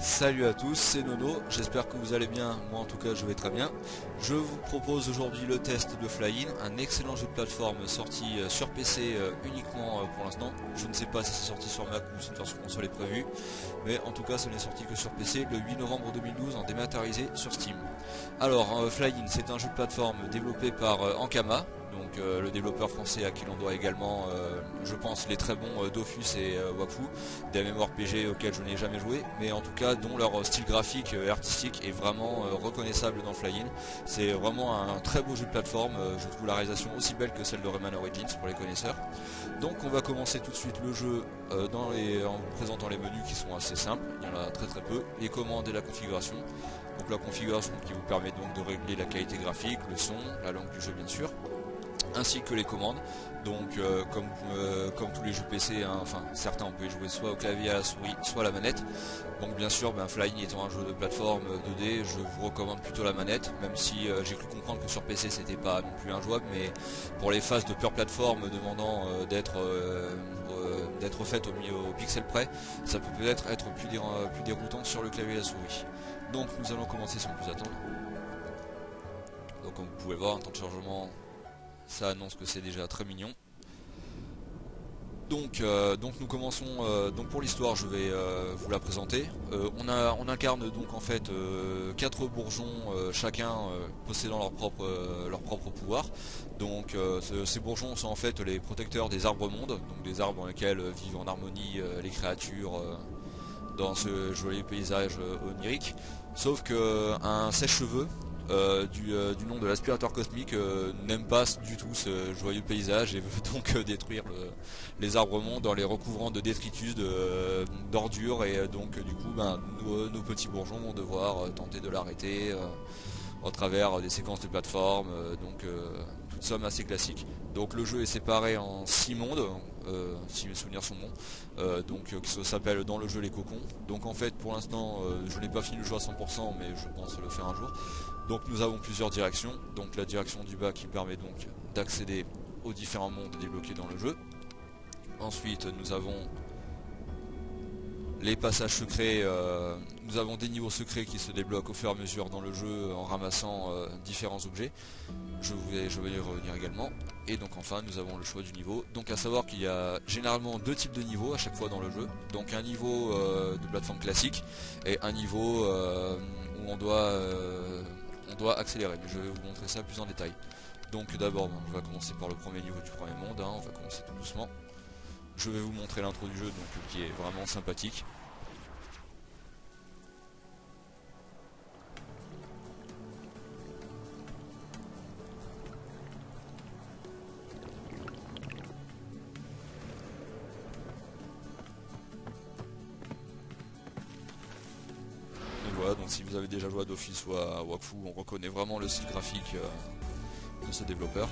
Salut à tous, c'est Nono, j'espère que vous allez bien, moi en tout cas je vais très bien. Je vous propose aujourd'hui le test de Fly-In, un excellent jeu de plateforme sorti sur PC uniquement pour l'instant. Je ne sais pas si c'est sorti sur Mac ou si une version console est prévue, mais en tout cas ça n'est sorti que sur PC le 8 novembre 2012 en dématérialisé sur Steam. Alors Fly-In, c'est un jeu de plateforme développé par Ankama, donc le développeur français à qui l'on doit également, je pense, les très bons Dofus et Wapu, des MMORPG auxquels je n'ai jamais joué, mais en tout cas dont leur style graphique et artistique est vraiment reconnaissable dans Fly-In. C'est vraiment un très beau jeu de plateforme, je trouve la réalisation aussi belle que celle de Rayman Origins pour les connaisseurs. Donc on va commencer tout de suite le jeu en vous présentant les menus qui sont assez simples, il y en a très peu, les commandes et la configuration. Donc la configuration qui vous permet donc de régler la qualité graphique, le son, la langue du jeu bien sûr, ainsi que les commandes. Donc comme tous les jeux PC, hein, enfin certains on peut y jouer soit au clavier à la souris, soit à la manette. Donc bien sûr, Fly-In étant un jeu de plateforme 2D, je vous recommande plutôt la manette, même si j'ai cru comprendre que sur PC c'était pas non plus injouable, mais pour les phases de pure plateforme demandant d'être faites au pixel près, ça peut peut-être être plus déroutant sur le clavier et la souris. Donc nous allons commencer sans plus attendre. Donc comme vous pouvez voir, en temps de chargement, ça annonce que c'est déjà très mignon. Donc nous commençons, donc pour l'histoire je vais vous la présenter. On incarne donc en fait 4 bourgeons, chacun possédant leur propre pouvoir. Donc ces bourgeons sont en fait les protecteurs des arbres mondes, donc des arbres dans lesquels vivent en harmonie les créatures dans ce joli paysage onirique. Sauf que un sèche-cheveux du nom de l'aspirateur cosmique n'aime pas du tout ce joyeux paysage et veut donc détruire les arbres mondes en les recouvrant de détritus, d'ordures, et donc du coup nos petits bourgeons vont devoir tenter de l'arrêter au travers des séquences de plateforme, toute somme assez classique. Donc le jeu est séparé en 6 mondes, si mes souvenirs sont bons, qui s'appelle dans le jeu les cocons. Donc en fait pour l'instant je n'ai pas fini le jeu à 100%, mais je pense le faire un jour. Donc nous avons plusieurs directions, donc la direction du bas qui permet donc d'accéder aux différents mondes débloqués dans le jeu. Ensuite nous avons les passages secrets, nous avons des niveaux secrets qui se débloquent au fur et à mesure dans le jeu en ramassant différents objets. Je vais y revenir également. Et donc enfin nous avons le choix du niveau. Donc à savoir qu'il y a généralement deux types de niveaux à chaque fois dans le jeu. Donc un niveau de plateforme classique et un niveau où on doit accélérer. Mais je vais vous montrer ça plus en détail. Donc d'abord on va commencer par le premier niveau du premier monde, hein. On va commencer tout doucement. Je vais vous montrer l'intro du jeu donc, qui est vraiment sympathique. Et voilà, donc si vous avez déjà joué à Dofus ou à Wakfu, on reconnaît vraiment le style graphique de ce développeur.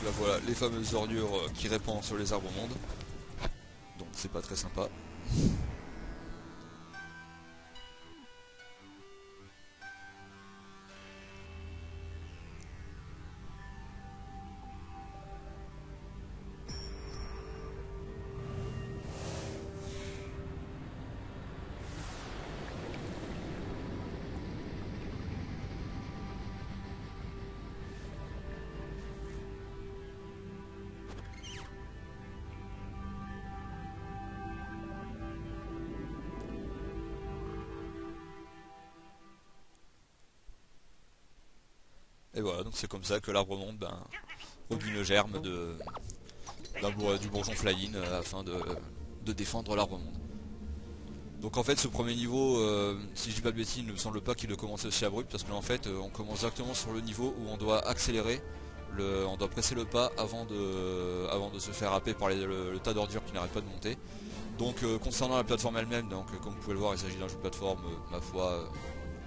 Là voilà les fameuses ordures qui répandent sur les arbres mondes. Donc c'est pas très sympa. Et voilà, donc c'est comme ça que l'arbre monde produit une germe du bourgeon fly-in afin de défendre l'arbre monde. Donc en fait ce premier niveau, si je dis pas de bêtises, il ne me semble pas qu'il doit commencer aussi abrupt parce qu'en fait on commence directement sur le niveau où on doit accélérer, on doit presser le pas avant de se faire happer par le tas d'ordures qui n'arrête pas de monter. Donc concernant la plateforme elle-même, donc comme vous pouvez le voir, il s'agit d'un jeu de plateforme, ma foi,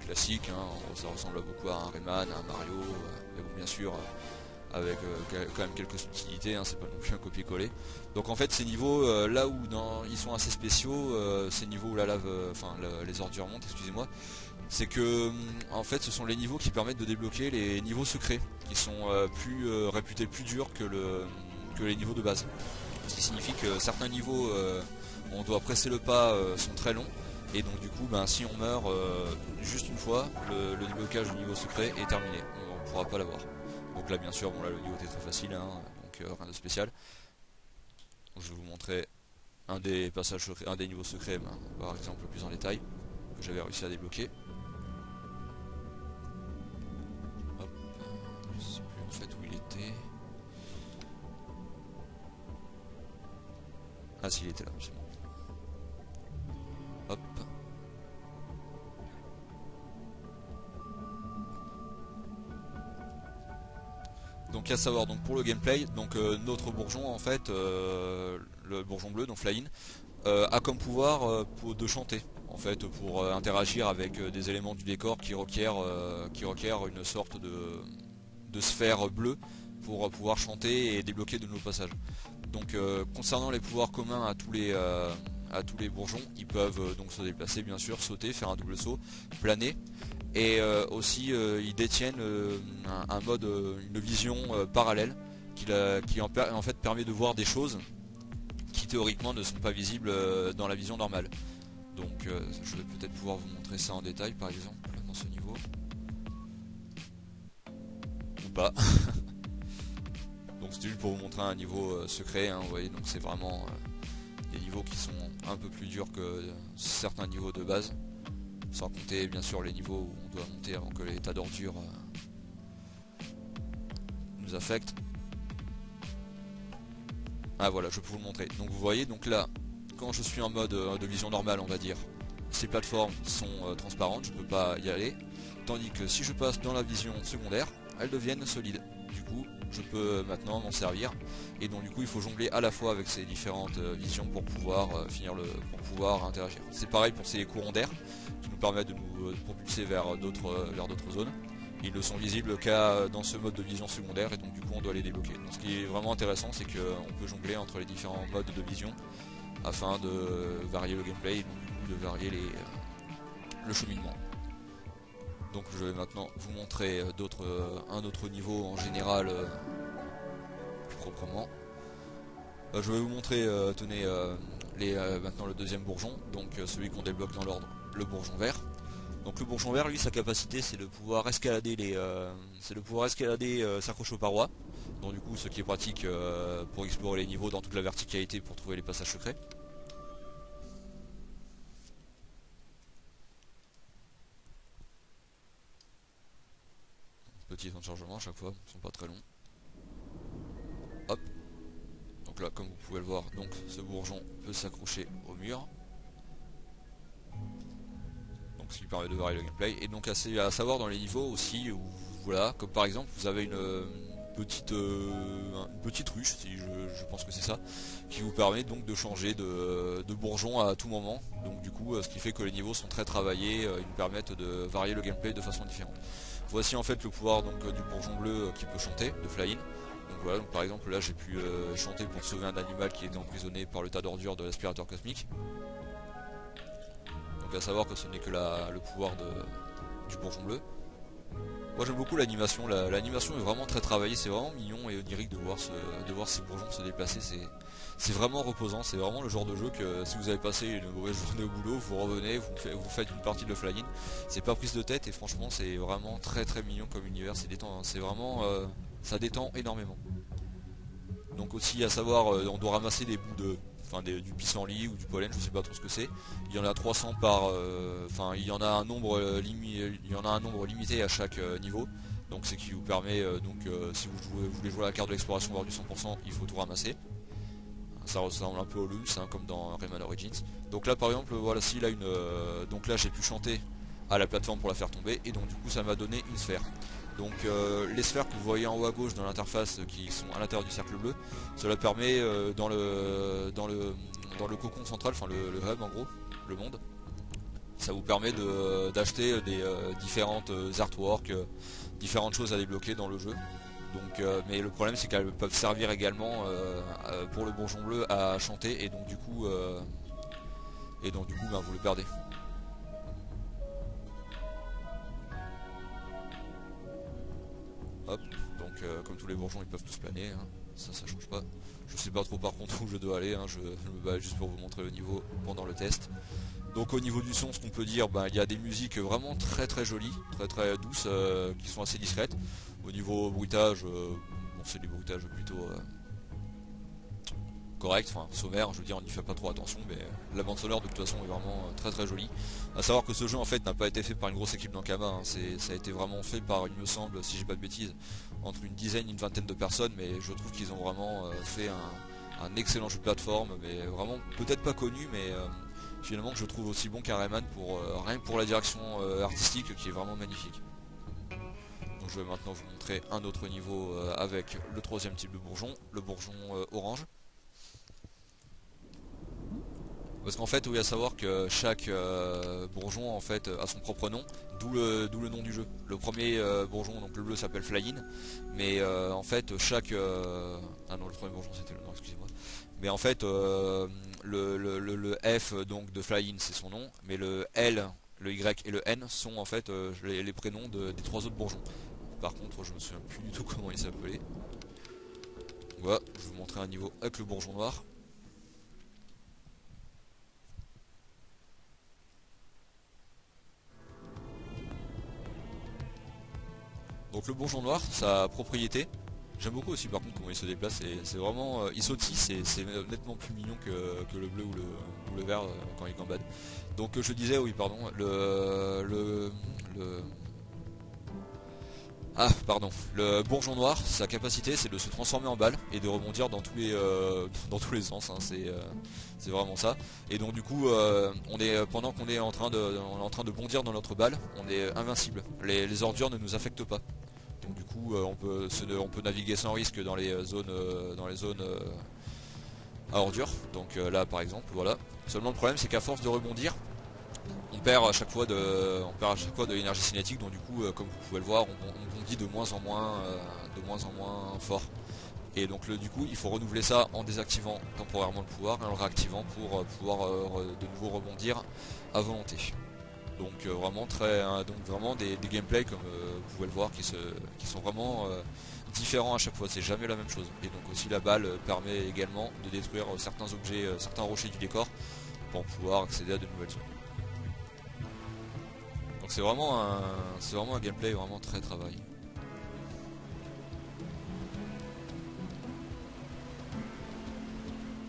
classique, hein. Ça ressemble beaucoup à un Rayman, à un Mario, mais bon bien sûr avec quand même quelques subtilités, hein, c'est pas non plus un copier-coller. Donc en fait ces niveaux là où ils sont assez spéciaux, ces niveaux où la lave, les ordures montent, excusez-moi, c'est que en fait ce sont les niveaux qui permettent de débloquer les niveaux secrets, qui sont réputés plus durs que les niveaux de base. Ce qui signifie que certains niveaux on doit presser le pas sont très longs, et donc du coup si on meurt juste une fois, le déblocage du niveau secret est terminé, on ne pourra pas l'avoir. Donc là bien sûr, bon là le niveau était très facile, hein, donc rien de spécial. Donc, je vais vous montrer un des passages secrets, un des niveaux secrets, par exemple plus en détail, que j'avais réussi à débloquer. Hop, je sais plus en fait où il était. Ah si, il était là, c'est bon. Hop. Donc à savoir, donc pour le gameplay, donc notre bourgeon en fait, le bourgeon bleu, donc Fly-In, a comme pouvoir de chanter en fait pour interagir avec des éléments du décor qui requièrent une sorte de sphère bleue pour pouvoir chanter et débloquer de nouveaux passages. Donc concernant les pouvoirs communs à tous les bourgeons, ils peuvent donc se déplacer bien sûr, sauter, faire un double saut, planer. Et aussi ils détiennent un mode, une vision parallèle qui en fait permet de voir des choses qui théoriquement ne sont pas visibles dans la vision normale. Donc je vais peut-être pouvoir vous montrer ça en détail par exemple dans ce niveau. Ou pas. Donc c'était juste pour vous montrer un niveau secret, hein, vous voyez, donc c'est vraiment des niveaux qui sont un peu plus durs que certains niveaux de base. Sans compter bien sûr les niveaux où on doit monter avant que les tas d'ordures nous affectent. Ah voilà, je peux vous le montrer. Donc vous voyez, donc là, quand je suis en mode de vision normale, on va dire, ces plateformes sont transparentes, je ne peux pas y aller. Tandis que si je passe dans la vision secondaire, elles deviennent solides. Du coup, je peux maintenant m'en servir. Et donc du coup, il faut jongler à la fois avec ces différentes visions pour pouvoir interagir. C'est pareil pour ces courants d'air qui nous permettent de nous propulser vers d'autres zones. Ils ne sont visibles qu'à dans ce mode de vision secondaire, et donc du coup on doit les débloquer. Donc, ce qui est vraiment intéressant, c'est qu'on peut jongler entre les différents modes de vision afin de varier le gameplay et donc du coup de varier le cheminement. Donc je vais maintenant vous montrer un autre niveau en général plus proprement. Je vais vous montrer, tenez, maintenant le deuxième bourgeon, donc celui qu'on débloque dans l'ordre, le bourgeon vert. Donc le bourgeon vert, lui, sa capacité, c'est de pouvoir escalader s'accrocher aux parois. Donc du coup, ce qui est pratique pour explorer les niveaux dans toute la verticalité pour trouver les passages secrets. Petit temps de chargement à chaque fois, ils sont pas très longs. Hop. Donc là, comme vous pouvez le voir, donc ce bourgeon peut s'accrocher au mur. Donc ce qui permet de varier le gameplay. Et donc à savoir dans les niveaux aussi, où voilà, comme par exemple vous avez une petite ruche, si je pense que c'est ça, qui vous permet donc de changer de bourgeon à tout moment. Donc du coup ce qui fait que les niveaux sont très travaillés, ils nous permettent de varier le gameplay de façon différente. Voici en fait le pouvoir donc du bourgeon bleu qui peut chanter, de Fly-In. Donc voilà, donc par exemple là j'ai pu chanter pour sauver un animal qui était emprisonné par le tas d'ordures de l'aspirateur cosmique. Donc à savoir que ce n'est que le pouvoir du bourgeon bleu. Moi j'aime beaucoup l'animation, l'animation est vraiment très travaillée, c'est vraiment mignon et onirique de voir ces bourgeons se déplacer, c'est vraiment reposant, c'est vraiment le genre de jeu que si vous avez passé une mauvaise journée au boulot, vous revenez, vous faites une partie de Fly-In, c'est pas prise de tête et franchement c'est vraiment très très mignon comme univers, c'est vraiment, ça détend énormément. Donc aussi à savoir, on doit ramasser des bouts du pissenlit ou du pollen, je sais pas trop ce que c'est. Il y en a 300 il y en a un nombre limité à chaque niveau. Donc c'est qui vous permet, si vous voulez jouer à la carte de l'exploration voir du 100%, il faut tout ramasser. Ça ressemble un peu au Lums, hein, comme dans Rayman Origins. Donc là par exemple, voilà, si là donc là j'ai pu chanter à la plateforme pour la faire tomber, et donc du coup ça m'a donné une sphère. Donc les sphères que vous voyez en haut à gauche dans l'interface qui sont à l'intérieur du cercle bleu, cela permet dans le cocon central, enfin le hub en gros, le monde, ça vous permet d'acheter des différentes artworks, différentes choses à débloquer dans le jeu. Donc, mais le problème c'est qu'elles peuvent servir également pour le bourgeon bleu à chanter, et donc du coup ben, vous le perdez. Hop, donc comme tous les bourgeons ils peuvent tous planer, hein. Ça change pas. Je sais pas trop par contre où je dois aller, hein. Je me bats juste pour vous montrer le niveau pendant le test. Donc au niveau du son, ce qu'on peut dire, ben, il y a des musiques vraiment très jolies, très douces, qui sont assez discrètes. Au niveau bruitage, bon, c'est des bruitages plutôt corrects, enfin sommaires, je veux dire, on n'y fait pas trop attention, mais la bande sonore de toute façon est vraiment très jolie. A savoir que ce jeu en fait n'a pas été fait par une grosse équipe d'Ankama, hein. Ça a été vraiment fait par, il me semble, si j'ai pas de bêtises, entre une dizaine et une vingtaine de personnes, mais je trouve qu'ils ont vraiment fait un excellent jeu de plateforme, mais vraiment peut-être pas connu, mais finalement que je trouve aussi bon qu'un Rayman pour rien que pour la direction artistique qui est vraiment magnifique. Donc je vais maintenant vous montrer un autre niveau avec le troisième type de bourgeon, le bourgeon orange. Parce qu'en fait, il y a à savoir que chaque bourgeon en fait a son propre nom, d'où le nom du jeu. Le premier bourgeon, donc le bleu, s'appelle Fly-In, mais en fait chaque ah non, le premier bourgeon c'était le nom, excusez-moi. Mais en fait le F donc de Fly-In c'est son nom, mais le L, le Y et le N sont en fait les prénoms des trois autres bourgeons. Par contre je me souviens plus du tout comment ils s'appelaient. Voilà, je vais vous montrer un niveau avec le bourgeon noir. Donc le bourgeon noir, sa propriété, j'aime beaucoup aussi par contre comment il se déplace, c'est vraiment, il sautille, c'est nettement plus mignon que le bleu ou le vert quand il gambade. Donc je disais, oui pardon, le bourgeon noir, sa capacité c'est de se transformer en balle et de rebondir dans tous les sens, hein, c'est vraiment ça. Et donc du coup, pendant qu'on est en train de bondir dans notre balle, on est invincible. Les ordures ne nous affectent pas. Donc du coup, on peut naviguer sans risque dans les zones, à ordures. Donc là par exemple, voilà. Seulement le problème c'est qu'à force de rebondir, on perd à chaque fois de l'énergie cinétique, donc du coup comme vous pouvez le voir on bondit de moins en moins fort, et donc du coup il faut renouveler ça en désactivant temporairement le pouvoir et en le réactivant pour pouvoir de nouveau rebondir à volonté. Donc donc vraiment des gameplays comme vous pouvez le voir qui sont vraiment différents à chaque fois, c'est jamais la même chose. Et donc aussi la balle permet également de détruire certains objets, certains rochers du décor pour pouvoir accéder à de nouvelles zones. Donc c'est vraiment un gameplay vraiment très travaillé.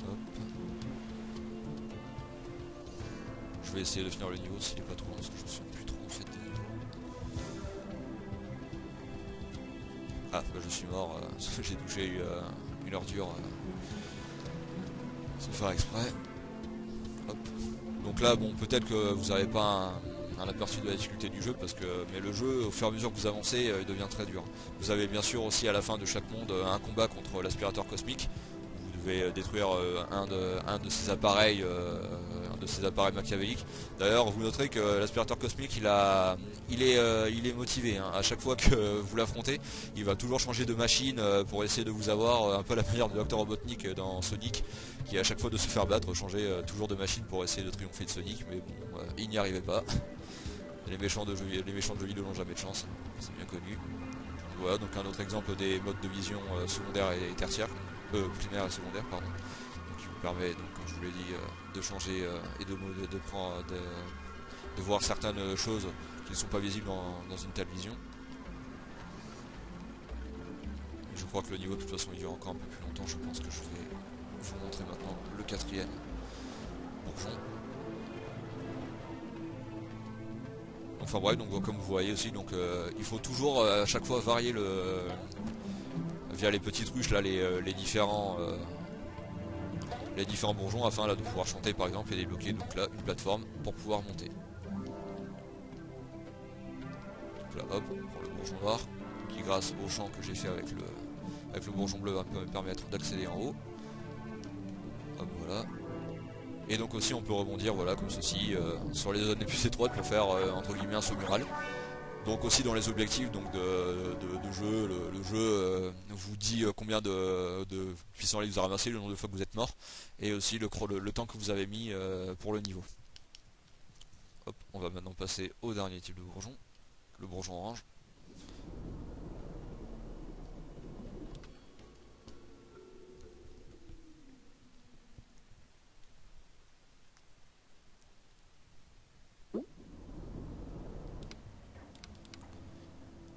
Hop. Je vais essayer de finir le niveau s'il est pas trop long parce que je me souviens plus trop en fait des niveaux. Ah bah je suis mort, j'ai touché une ordure sans faire exprès. Hop. Donc là bon peut-être que vous n'avez pas un aperçu de la difficulté du jeu, mais le jeu au fur et à mesure que vous avancez il devient très dur. Vous avez bien sûr aussi à la fin de chaque monde un combat contre l'aspirateur cosmique. Vous devez détruire un de ces appareils, machiavéliques. D'ailleurs vous noterez que l'aspirateur cosmique il est motivé, hein. À chaque fois que vous l'affrontez il va toujours changer de machine pour essayer de vous avoir, un peu à la manière de Dr Robotnik dans Sonic, qui à chaque fois de se faire battre changeait toujours de machine pour essayer de triompher de Sonic, mais bon il n'y arrivait pas. Les méchants de jeux vidéo n'ont jamais de chance, c'est bien connu. Voilà donc un autre exemple des modes de vision secondaire et tertiaire, primaire et secondaire pardon. Donc qui vous permet donc comme je vous l'ai dit de changer et de voir certaines choses qui ne sont pas visibles dans une telle vision. Et je crois que le niveau de toute façon il dure encore un peu plus longtemps, je pense que je vais vous montrer maintenant le quatrième bourgeon. Enfin bref, donc comme vous voyez aussi, donc il faut toujours à chaque fois varier via les petites ruches là les différents bourgeons afin là de pouvoir chanter par exemple et débloquer donc là une plateforme pour pouvoir monter. Donc là hop, on prend le bourgeon noir qui grâce au champ que j'ai fait avec le bourgeon bleu va me permettre d'accéder en haut. Hop voilà. Et donc aussi on peut rebondir voilà comme ceci sur les zones les plus étroites pour faire entre guillemets un saut mural. Donc aussi dans les objectifs donc de jeu, le jeu vous dit combien de puissants vous avez ramassé, le nombre de fois que vous êtes mort, et aussi le temps que vous avez mis pour le niveau. Hop, on va maintenant passer au dernier type de bourgeon, le bourgeon orange.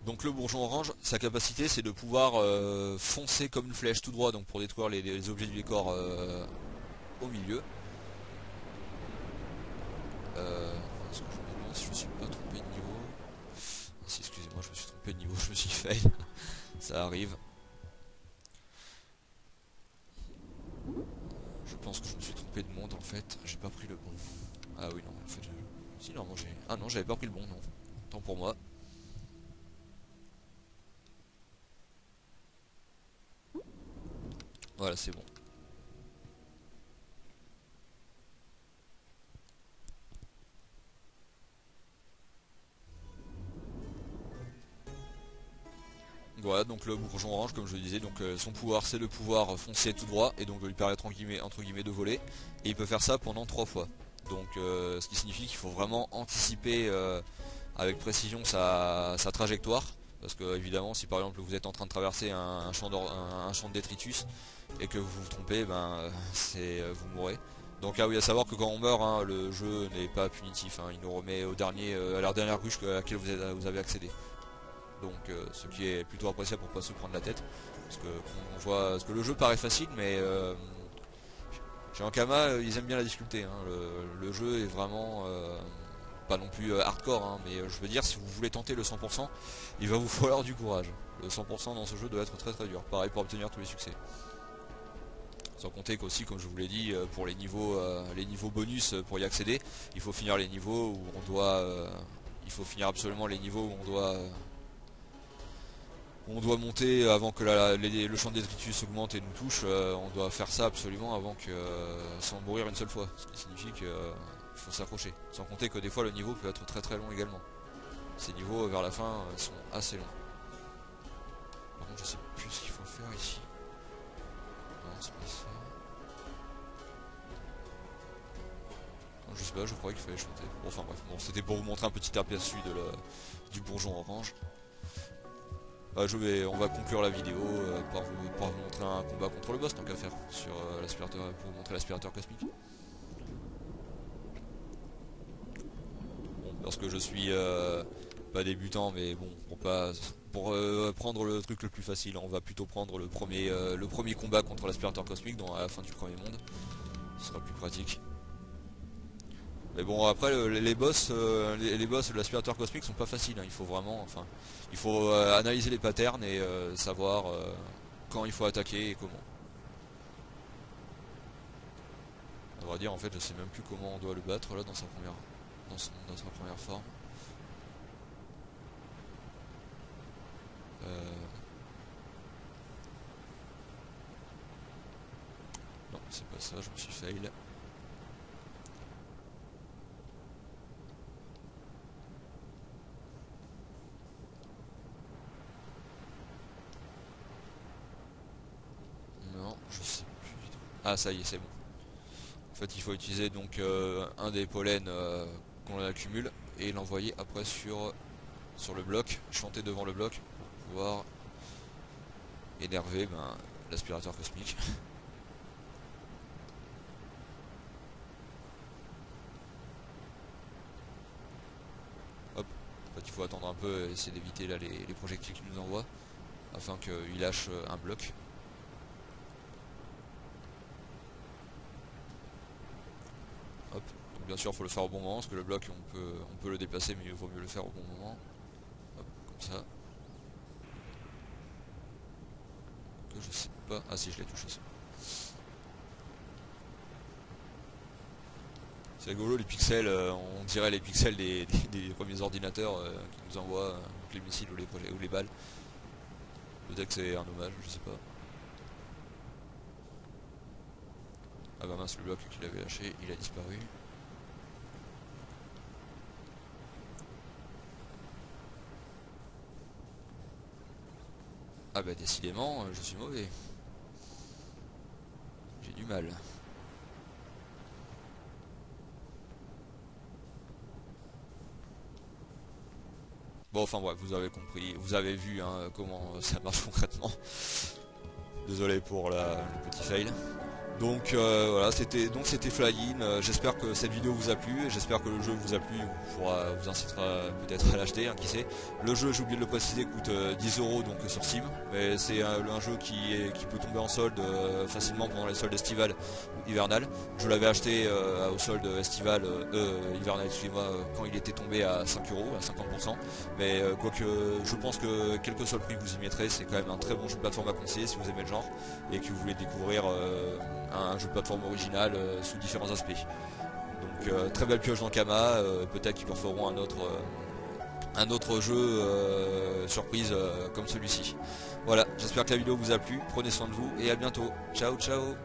Donc le bourgeon orange, sa capacité c'est de pouvoir foncer comme une flèche tout droit donc pour détruire les objets du décor au milieu. Est-ce que je me demande si je me suis pas trompé de niveau? Ah, si, excusez-moi, je me suis trompé de niveau, je me suis fail. Ça arrive. Je pense que je me suis trompé de monde en fait, j'ai pas pris le bon. Ah oui non, en fait si non, j'ai... Ah non, j'avais pas pris le bon, non. Tant pour moi. Voilà, c'est bon. Voilà, donc le bourgeon orange, comme je le disais, donc son pouvoir c'est de pouvoir foncer tout droit et donc de lui permettre entre guillemets de voler. Et il peut faire ça pendant 3 fois. Donc ce qui signifie qu'il faut vraiment anticiper avec précision sa trajectoire. Parce que évidemment si par exemple vous êtes en train de traverser un champ de détritus et que vous vous trompez, ben vous mourrez. Donc ah oui, à savoir que quand on meurt, hein, le jeu n'est pas punitif, hein, il nous remet à la dernière ruche à laquelle vous avez accédé. Donc ce qui est plutôt appréciable pour pas se prendre la tête. Parce que le jeu paraît facile, mais chez Ankama ils aiment bien la difficulté, hein. Le jeu est vraiment pas non plus hardcore, hein, mais je veux dire si vous voulez tenter le 100%, il va vous falloir du courage. Le 100% dans ce jeu doit être très très dur, pareil pour obtenir tous les succès. Sans compter qu'aussi, comme je vous l'ai dit, pour les niveaux bonus pour y accéder, il faut finir les niveaux où on doit... il faut finir absolument les niveaux où on doit monter avant que le champ de détritus augmente et nous touche. On doit faire ça absolument avant que sans mourir une seule fois. Ce qui signifie qu'il faut s'accrocher. Sans compter que des fois le niveau peut être très très long également. Ces niveaux vers la fin sont assez longs. Par contre je sais plus ce qu'il faut faire ici. Non, c'est pas ça. Non, je sais pas, je croyais qu'il fallait chanter. Bon, enfin bref, bon, c'était pour vous montrer un petit aperçu du bourgeon orange. On va conclure la vidéo par vous montrer un combat contre le boss tant qu'à faire sur l'aspirateur, pour vous montrer l'aspirateur cosmique. Bon, parce que je suis pas débutant, mais bon, pour prendre le truc le plus facile, on va plutôt prendre le premier combat contre l'aspirateur cosmique à la fin du premier monde. Ce sera plus pratique. Mais bon après les boss de l'aspirateur cosmique sont pas faciles, hein. Il faut vraiment, enfin, il faut analyser les patterns et savoir quand il faut attaquer et comment. À vrai dire en fait je sais même plus comment on doit le battre là dans sa première forme. Non c'est pas ça, je me suis fail. Non, je sais plus du tout. Ah ça y est, c'est bon. En fait il faut utiliser donc un des pollens qu'on accumule et l'envoyer après sur le bloc, chanter devant le bloc pour pouvoir énerver l'aspirateur cosmique. Hop, en fait il faut attendre un peu et essayer d'éviter là les projectiles qu'il nous envoie afin qu'il lâche un bloc. Hop. Donc bien sûr il faut le faire au bon moment, parce que le bloc on peut le déplacer, mais il vaut mieux le faire au bon moment. Hop, comme ça. Que je sais pas. Ah si, je l'ai touché ça. C'est rigolo les pixels, on dirait les pixels des premiers ordinateurs qui nous envoient les missiles ou les balles. Peut-être que c'est un hommage, je sais pas. Ah bah mince, le bloc qu'il avait lâché, il a disparu. Ah bah décidément, je suis mauvais. J'ai du mal. Bon enfin bref, vous avez compris, vous avez vu hein, comment ça marche concrètement. Désolé pour le petit fail. Donc voilà, c'était Fly-In. J'espère que cette vidéo vous a plu, j'espère que le jeu vous a plu, vous incitera peut-être à l'acheter, hein, qui sait. Le jeu, j'ai oublié de le préciser, coûte 10 € donc sur Steam, mais c'est un jeu qui peut tomber en solde facilement pendant les soldes estivales ou hivernales. Je l'avais acheté au solde estival, hivernal, excusez-moi, quand il était tombé à 5 € à 50%. Mais quoique je pense que quel que soit le prix que vous y mettrez, c'est quand même un très bon jeu de plateforme à conseiller si vous aimez le genre et que vous voulez découvrir un jeu de plateforme original sous différents aspects. Donc très belle pioche dans Kama, peut-être qu'ils leur feront un autre jeu surprise comme celui-ci. Voilà, j'espère que la vidéo vous a plu, prenez soin de vous et à bientôt. Ciao ciao.